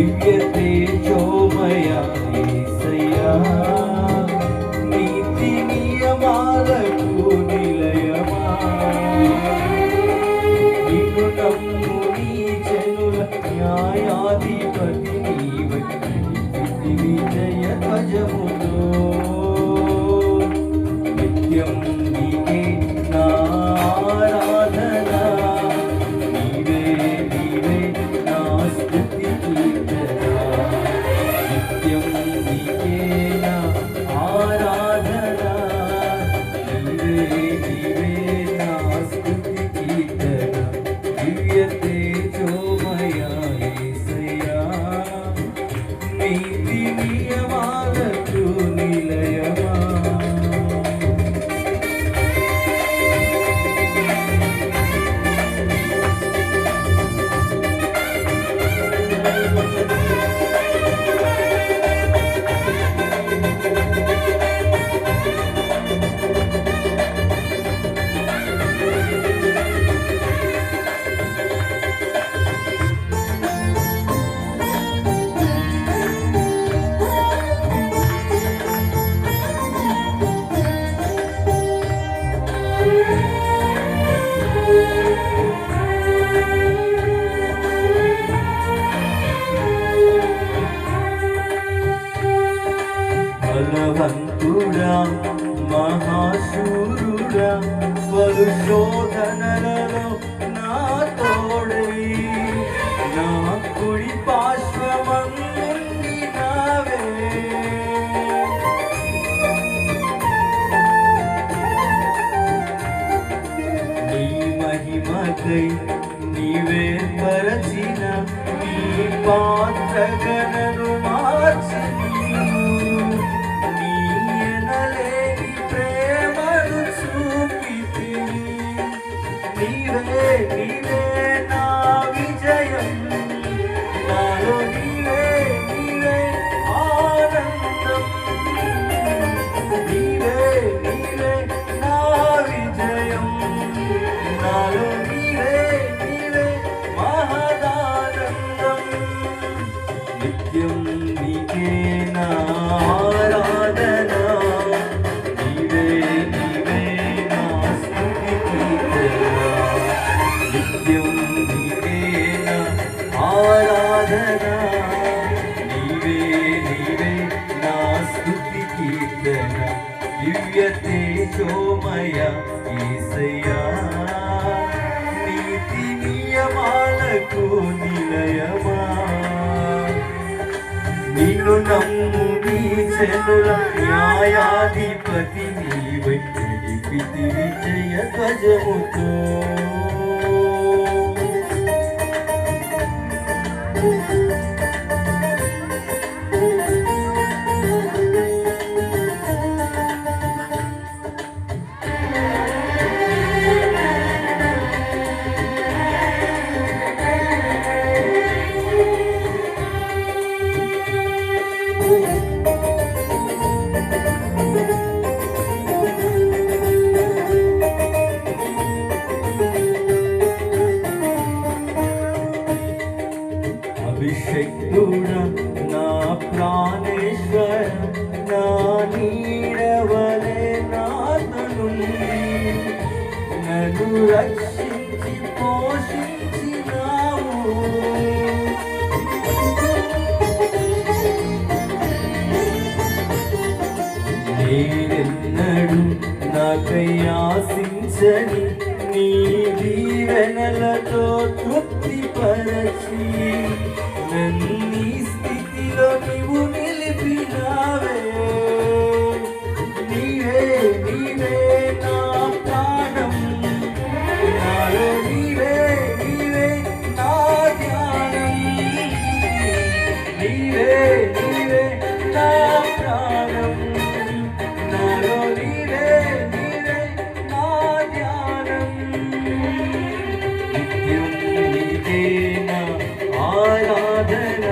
దివ్య తేజోమయ యేసయ్యా నీతి నియమాలకు నిలయమా నిన్ను నమ్ము నీ జనుల న్యాయాధిపతి నీవై విజయ ధ్వజముతో నిత్యం నీకే నా ఆరాధన నీవే నీవే నా స్తుతి కీర్తన నిత్యం నీకే నా ఆరాధన నీవే నీవే నా స్తుతి కీర్తన దివ్య తేజోమయ యేసయ్యా నీతి నియమాలకు నిలయమా బలవంతుడా మహాశూరుడా పలు శోధనలలో నా తోడై నా కుడి పార్శ్వమందుండినావే నీ మహిమకై నీవే పరచిన నీ పాత్రగణను మార్చిన నీవే నీవే నా విజయం నాలో నీవే నీవే ఆనందం నీవే నీవే నా విజయం నాలో నీవే నీవే మహదానందం నిత్యం నీకే నా ఆరాధన నీవే నీవే నా స్తుతి కీర్తన నిత్యం నీకే నా ఆరాధన నీవే నీవే నా స్తుతి కీర్తన దివ్య తేజోమయ యేసయ్యా నీతి నియమాలకు నిలయమా నిన్ను నమ్ము నీ జనుల న్యాయాధిపతి నీవై నడిపితి విజయ ధ్వజముతో అభిషేకుడా నా ప్రాణేశ్వర నా నీడవలే నాతనుండి నన్ను రక్షించి పోషించినావు నేనెన్నడు నాకై ఆశించని నీ దీవెనలతో తృప్తిపరచి నన్నీ స్థితిలో నీవు నిలిపినావే నీవే నీవే నా ప్రాణం నాలో నీవే నీవే నా ధ్యానం నీవే నీవే నా ప్రాణం నాలో నీవే నీవే నా ధ్యానం నిత్యం నీకే నా ఆరాధన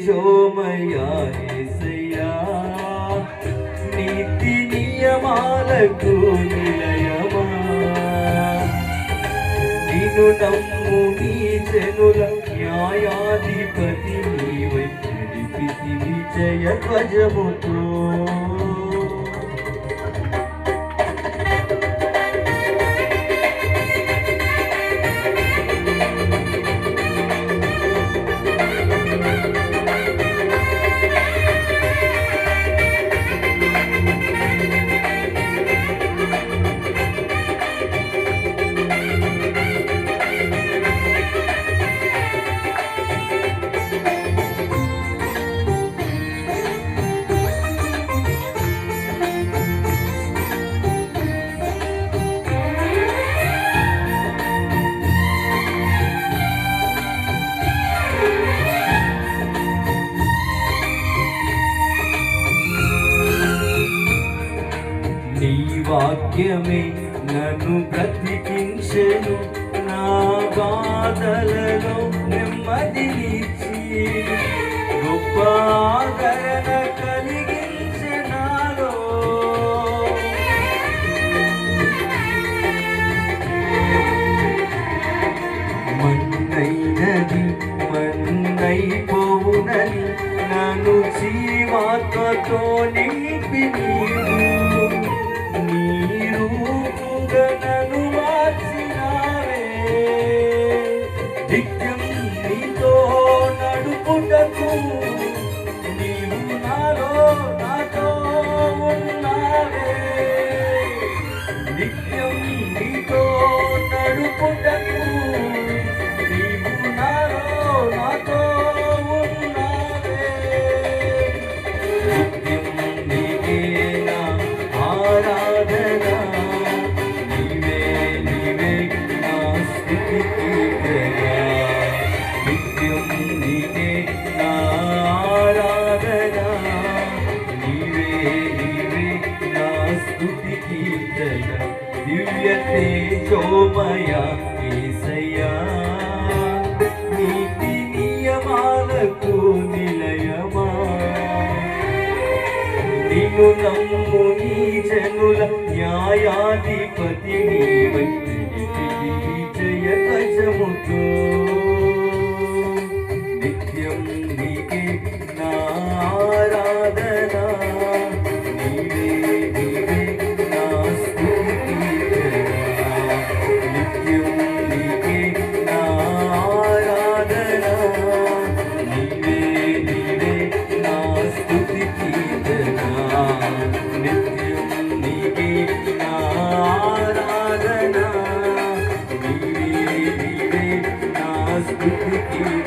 తేజోమయ యేసయ్యా నీతి నియమాలకు నిలయమా నిన్ను నమ్ము నీ జనుల న్యాయాధిపతి నీవై నడిపితి విజయ ధ్వజముతో నీ వాక్యమే నన్ను బ్రతికించెను నా బాధలలో నెమ్మదినిచ్చి గొప్ప ఆదరణ కలిగించె నాలో మన్నైనది మన్నైపోవునని నన్ను జీవాత్మతో నింపి నన్ను మార్చినావే నిత్యం నీతో నడుపుటకు నీవు నాతో ఉన్నావే నిత్యం నీతో నడుపుటకు నీవు నాతో ఉన్నావే నిత్యం నీకే నా ఆరాధన దివ్య తేజోమయ యేసయ్యా నీతి నియమాలకు నిలయమా నిన్ను నమ్ము నీ జనుల న్యాయాధిపతి నీవై విజయ ధ్వజముతో నిత్యం నీకే నా ఆరాధన స్తుతికి